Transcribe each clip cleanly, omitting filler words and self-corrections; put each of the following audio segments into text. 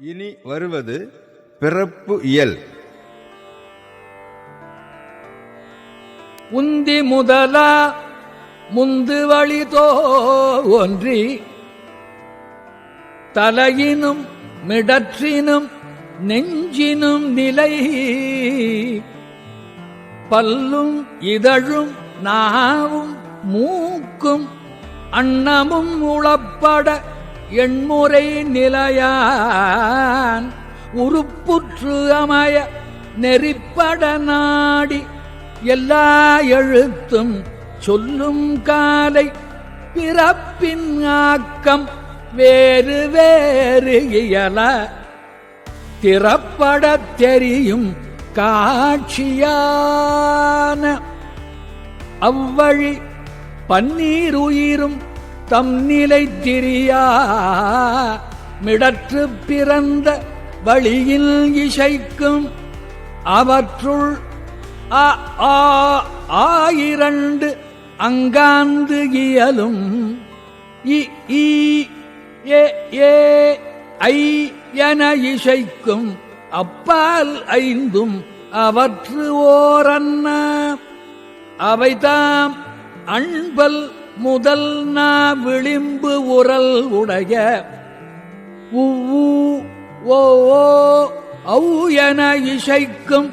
இனி வருவது பிறப்பு இயல். உந்தி முதலா முந்து வழி தோன்றி தலையினும் மிடற்றினும் நெஞ்சினும் நிலை பல்லும் இதழும் நாவும் மூக்கும் அன்னமும் உளப்பட எண்முறை நிலையான் உருப்புற்று அமைய நெறிப்பட நாடி எல்லா எழுத்தும் சொல்லும் காலை பிறப்பின் ஆக்கம் வேறு வேறு இயல திறப்படத் தெரியும் காட்சியான அவ்வழி பன்னீருயிரும் தம் நிலை திரியா மிடற்று பிறந்த வழியில் இசைக்கும் அவற்றுள் ஆயிரண்டு அங்காந்து இயலும் இ ஏ ஐ என இசைக்கும் அப்பால் ஐந்தும் அவற்று ஓரன்ன அவைதாம் அன்பல் முதல் நா விளிம்பு உரல் உடைய ஊ ஓ ஔ என இசைக்கும்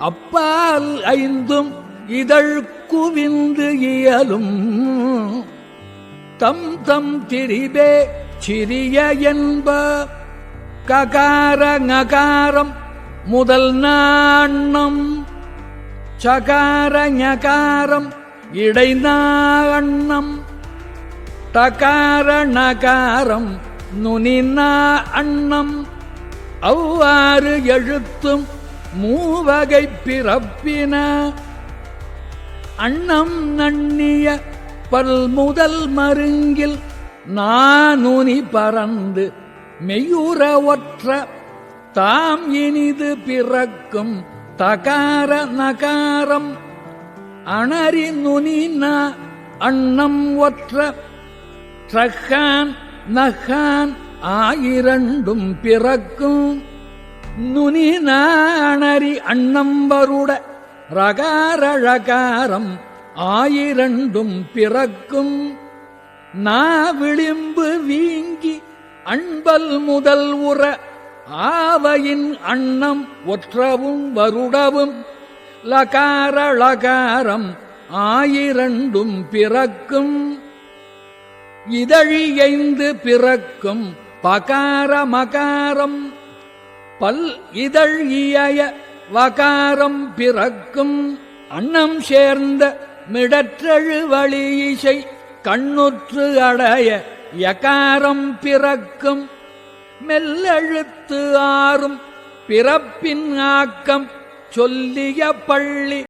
அப்பால் ஐந்தும் இதழ் குவிந்து இயலும் தம் தம் திரிபே சிறிய என்ப ககார நகாரம் முதல் நாண்ணம் சகார ஞகாரம் இடைநா அண்ணம் டகார நகாரம் நுனிநா அண்ணம் அவ்வாறு எழுத்தும் மூவகை பிறப்பின அண்ணம் நண்ணிய பல்முதல் மருங்கில் நானுனி பறந்து மெய்யுற ஒற்ற தாம் இனிது பிறக்கும் தகார நகாரம் அணரி நுனினா அண்ணம் ஒற்ற ட்ரஹான் நகான் ஆயிரண்டும் பிறக்கும் நுனினா அணரி அண்ணம் வருட ரகார ழகாரம் ஆயிரண்டும் பிறக்கும் நா விளிம்பு வீங்கி அன்பல் முதல் உற ஆவையின் அண்ணம் ஒற்றவும் வருடவும் லகார ழகாரம் ஆயிரண்டும் பிறக்கும் இதழியைந்து பிறக்கும் பகார மகாரம் பல் இதழ் இய வகாரம் பிறக்கும் அன்னம் சேர்ந்த மிடற்றழு வழி இசை கண்ணுற்று அடைய யகாரம் பிறக்கும் மெல்லெழுத்து ஆறும் பிறப்பின் ஆக்கம் சொல்லிய பள்ளி